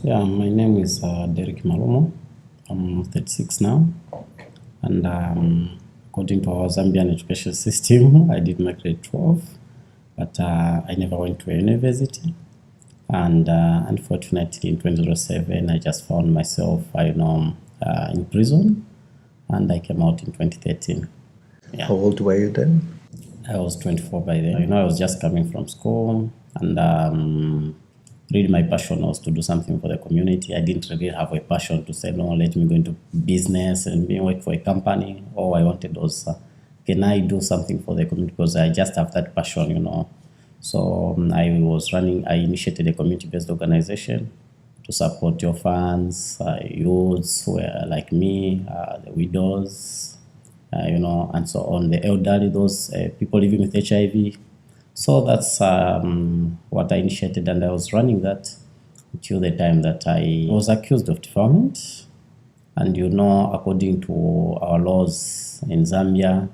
Yeah, my name is Derrick Malumo. I'm 36 now, and according to our Zambian education system, I did my grade 12, but I never went to a university. And unfortunately, in 2007, I just found myself, in prison, and I came out in 2013. Yeah. How old were you then? I was 24 by then. I was just coming from school, and really my passion was to do something for the community. I didn't really have a passion to say, no, let me go into business and work for a company. All I wanted was, can I do something for the community? Because I just have that passion. So I initiated a community-based organization to support orphans, youths who were like me, the widows, and so on, the elderly, those people living with HIV. So that's what I initiated, and I was running that until the time that I was accused of defilement. And according to our laws in Zambia,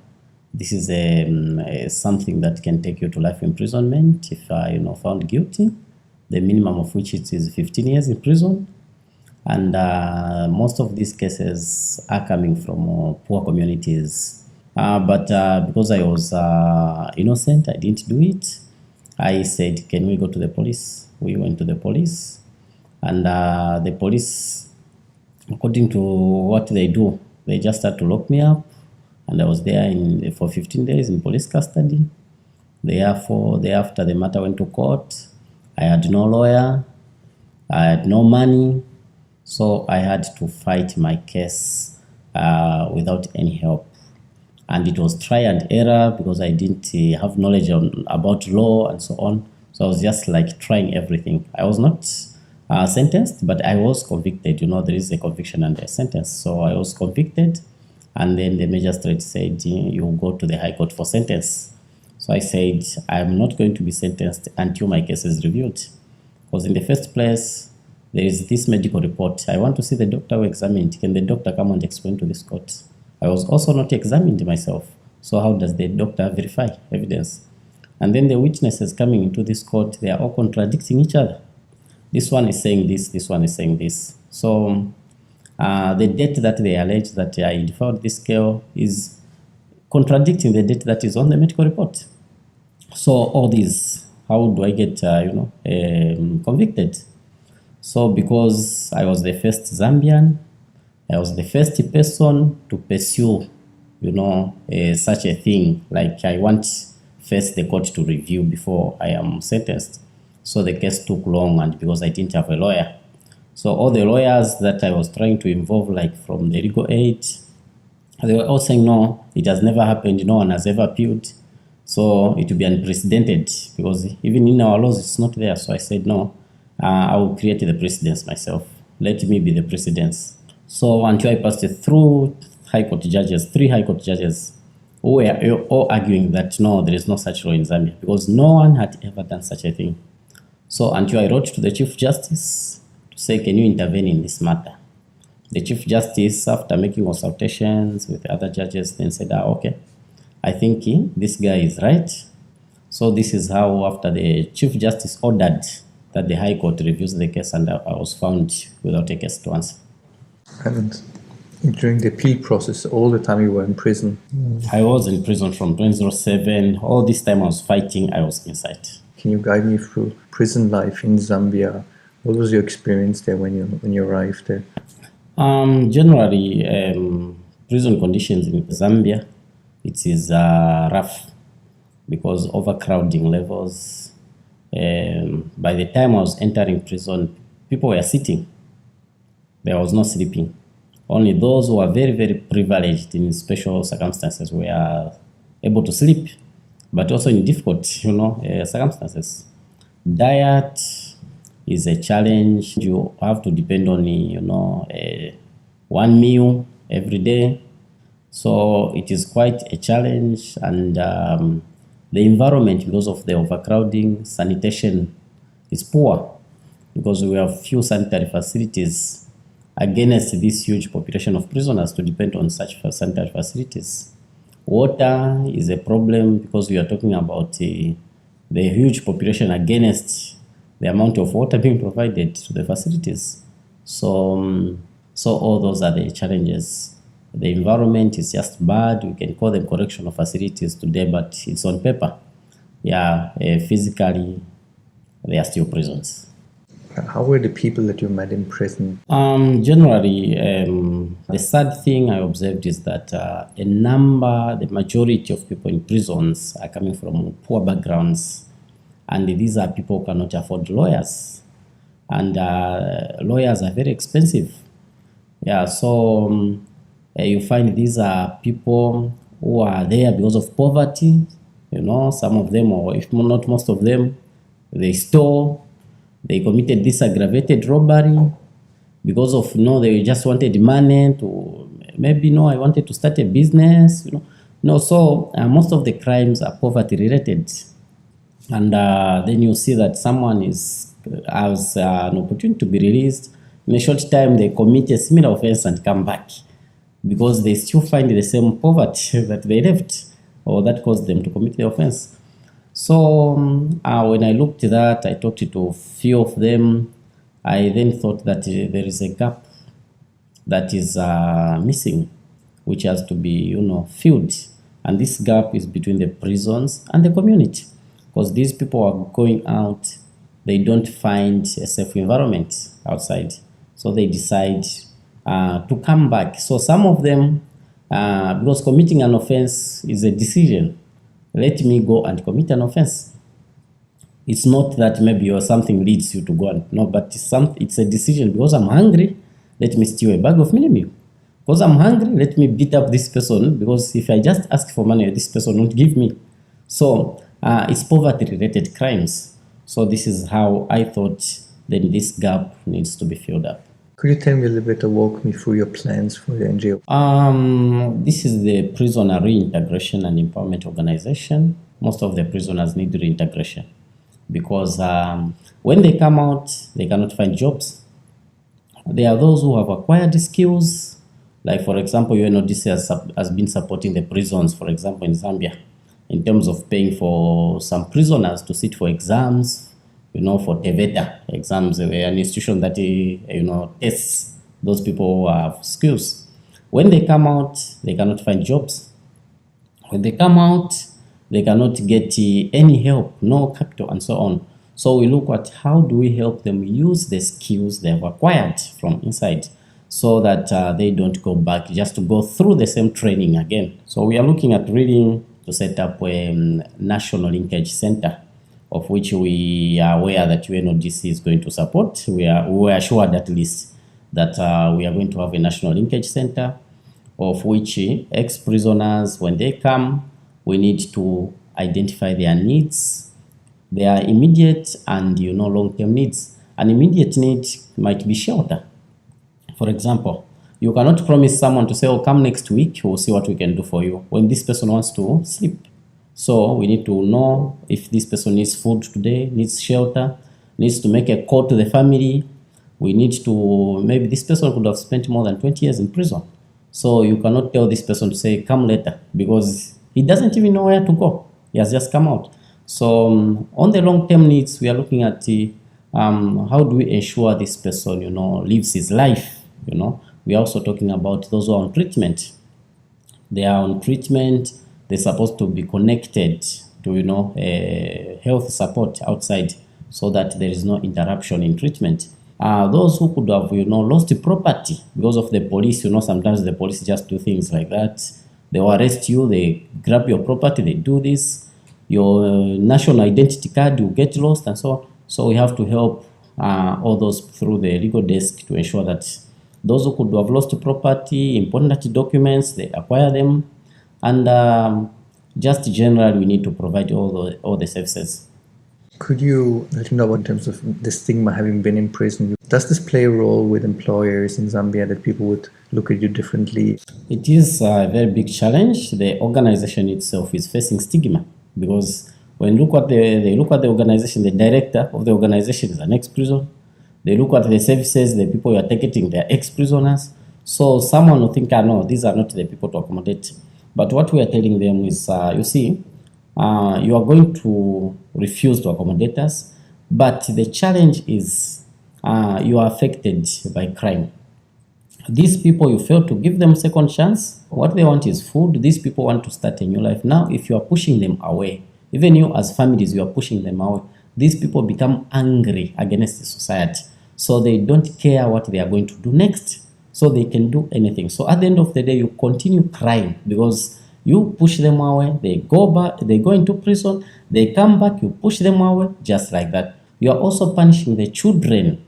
this is something that can take you to life imprisonment if found guilty. The minimum of which is 15 years in prison. And most of these cases are coming from poor communities. But because I was innocent, I didn't do it. I said, can we go to the police? We went to the police. And the police, according to what they do, they just had to lock me up. And I was there for 15 days in police custody. Thereafter, the matter went to court. I had no lawyer. I had no money. So I had to fight my case without any help. And it was try and error because I didn't have knowledge about law and so on. So I was just like trying everything. I was not sentenced, but I was convicted. There is a conviction and a sentence. So I was convicted, and then the magistrate said, you go to the High Court for sentence. So I said, I'm not going to be sentenced until my case is reviewed. Because in the first place, there is this medical report. I want to see the doctor who examined. Can the doctor come and explain to this court? I was also not examined myself. So how does the doctor verify evidence? And then the witnesses coming into this court, they are all contradicting each other. This one is saying this one is saying this. So the date that they allege that I defiled this scale is contradicting the date that is on the medical report. So all these, how do I get convicted? So because I was the first Zambian, I was the first person to pursue, such a thing. Like I want first the court to review before I am sentenced. So the case took long, and because I didn't have a lawyer. So all the lawyers that I was trying to involve, like from the legal aid, they were all saying, no, it has never happened. No one has ever appealed. So it will be unprecedented because even in our laws, it's not there. So I said, no, I will create the precedence myself. Let me be the precedence. So until I passed it through High Court judges, 3 High Court judges, who were all arguing that no, there is no such law in Zambia because no one had ever done such a thing. So until I wrote to the Chief Justice to say, can you intervene in this matter? The Chief Justice, after making consultations with the other judges, then said, okay, I think this guy is right. So this is how, after the Chief Justice ordered that the High Court reviews the case, and I was found without a case to answer. And during the appeal process, all the time you were in prison? I was in prison from 2007. All this time I was fighting, I was inside. Can you guide me through prison life in Zambia? What was your experience there when you arrived there? Generally, prison conditions in Zambia, it is rough because overcrowding levels. By the time I was entering prison, people were sitting. There was no sleeping. Only those who are very, very privileged in special circumstances were able to sleep, but also in difficult, circumstances. Diet is a challenge. You have to depend on, one meal every day. So it is quite a challenge, and the environment, because of the overcrowding, sanitation is poor because we have few sanitary facilities against this huge population of prisoners to depend on such sanitary facilities. Water is a problem because we are talking about the huge population against the amount of water being provided to the facilities. So all those are the challenges. The environment is just bad. We can call them correctional facilities today, but it's on paper. Yeah, physically, they are still prisons. How were the people that you met in prison? Generally, the sad thing I observed is that the majority of people in prisons are coming from poor backgrounds, and these are people who cannot afford lawyers, and lawyers are very expensive. Yeah, so you find these are people who are there because of poverty. Some of them, or if not most of them, they stole. They committed this aggravated robbery because of, they just wanted money to, maybe, I wanted to start a business, So most of the crimes are poverty related. And then you see that someone has an opportunity to be released. In a short time, they commit a similar offense and come back because they still find the same poverty that they left or that caused them to commit the offense. So when I looked at that, I talked to a few of them. I then thought that there is a gap that is missing, which has to be, filled. And this gap is between the prisons and the community, because these people are going out, they don't find a safe environment outside, so they decide to come back. So some of them, because committing an offense is a decision. Let me go and commit an offense. It's not that maybe something leads you to go and no, but it's a decision. Because I'm hungry, let me steal a bag of mini meal. Because I'm hungry, let me beat up this person, because if I just ask for money, this person won't give me. So it's poverty-related crimes. So this is how I thought then this gap needs to be filled up. Could you tell me a little bit or walk me through your plans for the NGO? This is the Prisoner Reintegration and Empowerment Organization. Most of the prisoners need reintegration because when they come out, they cannot find jobs. There are those who have acquired skills. Like, for example, UNODC has been supporting the prisons, for example, in Zambia, in terms of paying for some prisoners to sit for exams, for TVETA exams, an institution that, tests those people who have skills. When they come out, they cannot find jobs. When they come out, they cannot get any help, no capital, and so on. So we look at how do we help them use the skills they've acquired from inside so that they don't go back just to go through the same training again. So we are looking at really to set up a national linkage center, of which we are aware that UNODC is going to support. We are assured at least that we are going to have a national linkage center, of which ex-prisoners, when they come, we need to identify their needs, their immediate and long-term needs. An immediate need might be shelter. For example, you cannot promise someone to say, oh, come next week, we'll see what we can do for you, when this person wants to sleep. So we need to know if this person needs food today, needs shelter, needs to make a call to the family. We need to, maybe this person could have spent more than 20 years in prison. So you cannot tell this person to say, come later, because he doesn't even know where to go. He has just come out. So on the long-term needs, we are looking at how do we ensure this person, lives his life, We are also talking about those who are on treatment. They are on treatment. They're supposed to be connected to, health support outside so that there is no interruption in treatment. Those who could have, lost property because of the police, sometimes the police just do things like that. They will arrest you, they grab your property, they do this. Your national identity card will get lost and so on. So we have to help all those through the legal desk to ensure that those who could have lost property, important documents, they acquire them. And just generally, we need to provide all the services. Could you let me know what in terms of the stigma having been in prison? Does this play a role with employers in Zambia that people would look at you differently? It is a very big challenge. The organization itself is facing stigma because when they look at the organization, the director of the organization is an ex-prison. They look at the services, the people you are targeting, they are ex-prisoners. So someone will think, no, these are not the people to accommodate. But what we are telling them is, you are going to refuse to accommodate us, But the challenge is you are affected by crime. These people, you fail to give them second chance. What they want is food. These people want to start a new life. Now, if you are pushing them away, even you as families, you are pushing them away, these people become angry against the society. So they don't care what they are going to do next. So they can do anything. So at the end of the day, you continue crying because you push them away, they go back, they go into prison, they come back, you push them away, just like that. You are also punishing the children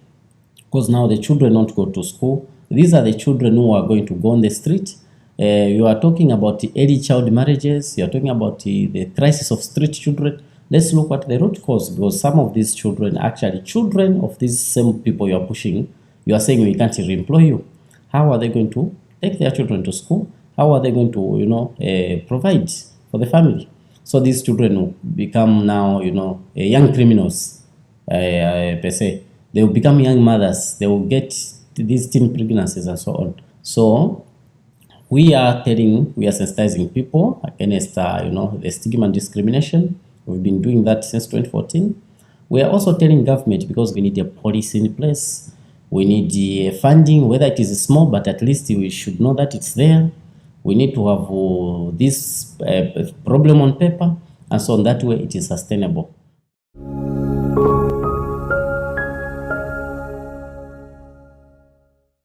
because now the children don't go to school. These are the children who are going to go on the street. You are talking about the early child marriages. You are talking about the crisis of street children. Let's look at the root cause, because some of these children are actually children of these same people you are pushing. You are saying we can't re-employ you. How are they going to take their children to school? How are they going to, provide for the family? So these children will become now, young criminals, per se. They will become young mothers. They will get these teen pregnancies and so on. So we are sensitizing people against, the stigma and discrimination. We've been doing that since 2014. We are also telling government, because we need a policy in place. We need the funding, whether it is small, but at least we should know that it's there. We need to have this problem on paper, and so on that way it is sustainable.